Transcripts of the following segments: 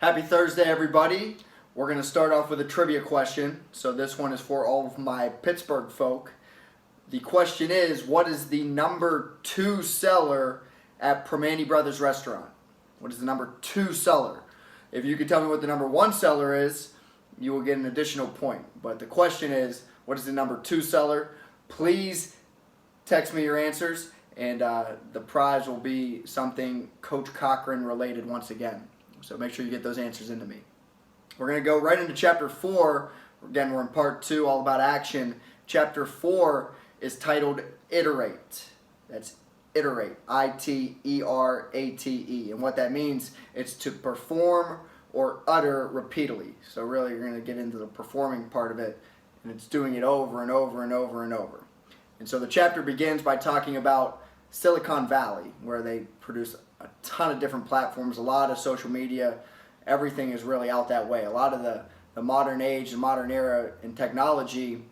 Happy Thursday, everybody. We're going to start off with a trivia question. So this one is for all of my Pittsburgh folk. The question is, what is the number 2 seller at Primanti Brothers Restaurant? What is the number 2 seller? If you can tell me what the number 1 seller is, you will get an additional point. But the question is, what is the number 2 seller? Please text me your answers, and the prize will be something Coach Cochran related once again. So make sure you get those answers into me. We're going to go right into Chapter 4. Again, we're in Part 2, all about action. Chapter 4 is titled Iterate. That's Iterate, I-T-E-R-A-T-E. And what that means, it's to perform or utter repeatedly. So really, you're going to get into the performing part of it, and it's doing it over and over and over and over. And so the chapter begins by talking about Silicon Valley, where they produce a ton of different platforms, a lot of social media. Everything is really out that way. A lot of the modern age, the modern era in technology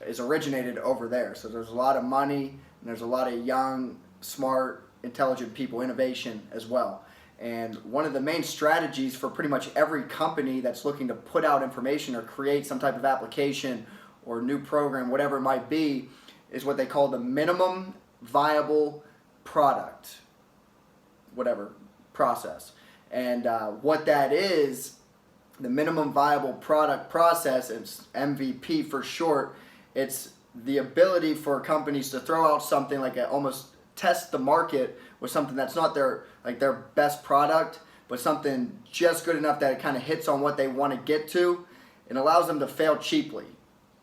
is originated over there. So there's a lot of money, and there's a lot of young, smart, intelligent people, innovation as well. And one of the main strategies for pretty much every company that's looking to put out information or create some type of application or new program, whatever it might be, is what they call the minimum viable product, whatever process. And what that is, the minimum viable product process, it's MVP for short. It's the ability for companies to throw out something like almost test the market with something that's not their best product, but something just good enough that it kind of hits on what they want to get to, and allows them to fail cheaply.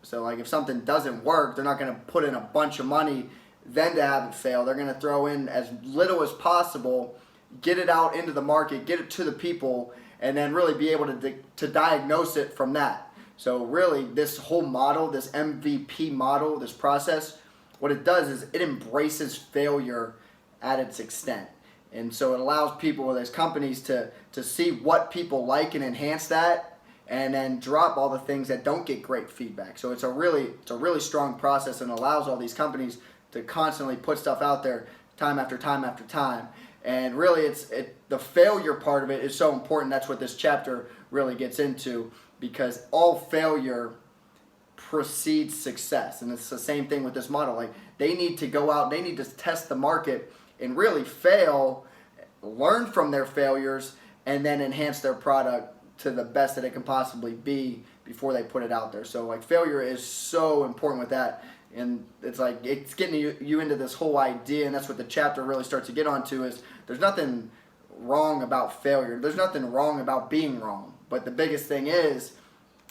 So like if something doesn't work, they're not going to put in a bunch of money then to have it fail. They're going to throw in as little as possible, get it out into the market, get it to the people, and then really be able to diagnose it from that. So really this whole model, this MVP model, this process, what it does is it embraces failure at its extent. And so it allows people, there's companies to see what people like and enhance that, and then drop all the things that don't get great feedback. So it's a really strong process, and allows all these companies to constantly put stuff out there time after time after time. And really the failure part of it is so important. That's what this chapter really gets into, because all failure precedes success. And it's the same thing with this model. Like they need to go out, they need to test the market and really fail, learn from their failures, and then enhance their product to the best that it can possibly be before they put it out there. So like failure is so important with that. And it's like it's getting you into this whole idea, and that's what the chapter really starts to get onto, is there's nothing wrong about failure. There's nothing wrong about being wrong. But the biggest thing is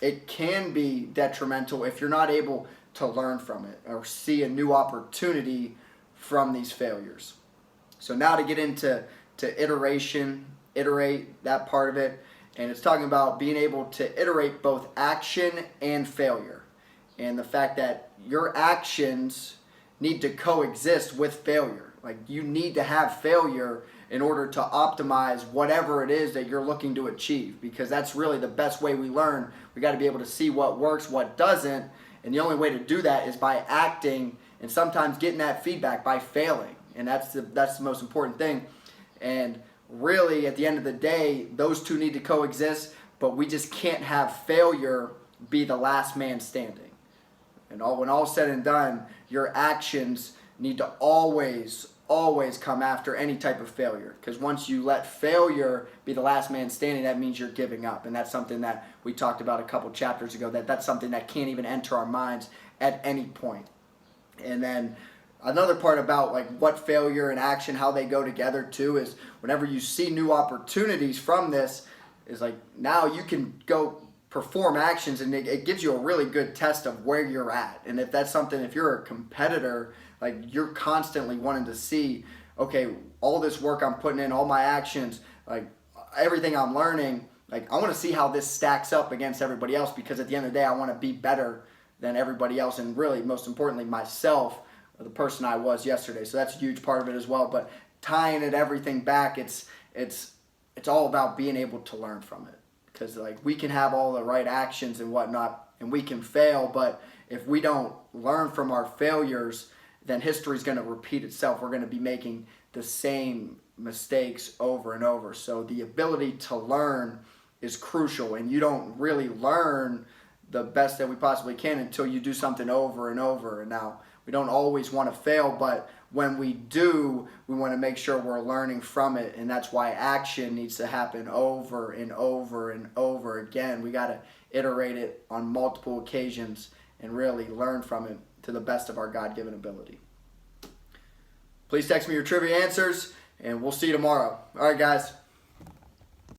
it can be detrimental if you're not able to learn from it or see a new opportunity from these failures. So now to get into iterate, that part of it. And it's talking about being able to iterate both action and failure. And the fact that your actions need to coexist with failure. Like you need to have failure in order to optimize whatever it is that you're looking to achieve, because that's really the best way we learn. We got to be able to see what works, what doesn't. And the only way to do that is by acting, and sometimes getting that feedback by failing. And that's the most important thing. And really, at the end of the day, those two need to coexist, but we just can't have failure be the last man standing. And when all's said and done, your actions need to always come after any type of failure. Because once you let failure be the last man standing, that means you're giving up. And that's something that we talked about a couple chapters ago, that's something that can't even enter our minds at any point. And then another part about like what failure and action, how they go together too, is whenever you see new opportunities from this, is like now you can go perform actions, and it gives you a really good test of where you're at. And if that's something, if you're a competitor, like you're constantly wanting to see, okay, all this work I'm putting in, all my actions, like everything I'm learning, like I want to see how this stacks up against everybody else, because at the end of the day I want to be better than everybody else, and really most importantly myself, the person I was yesterday. So that's a huge part of it as well. But tying everything back, it's all about being able to learn from it. Because like we can have all the right actions and whatnot, and we can fail, but if we don't learn from our failures, then history is going to repeat itself. We're going to be making the same mistakes over and over. So the ability to learn is crucial, and you don't really learn the best that we possibly can until you do something over and over. And now, we don't always want to fail, but when we do, we want to make sure we're learning from it, and that's why action needs to happen over and over and over again. We got to iterate it on multiple occasions and really learn from it to the best of our God-given ability. Please text me your trivia answers, and we'll see you tomorrow. All right, guys.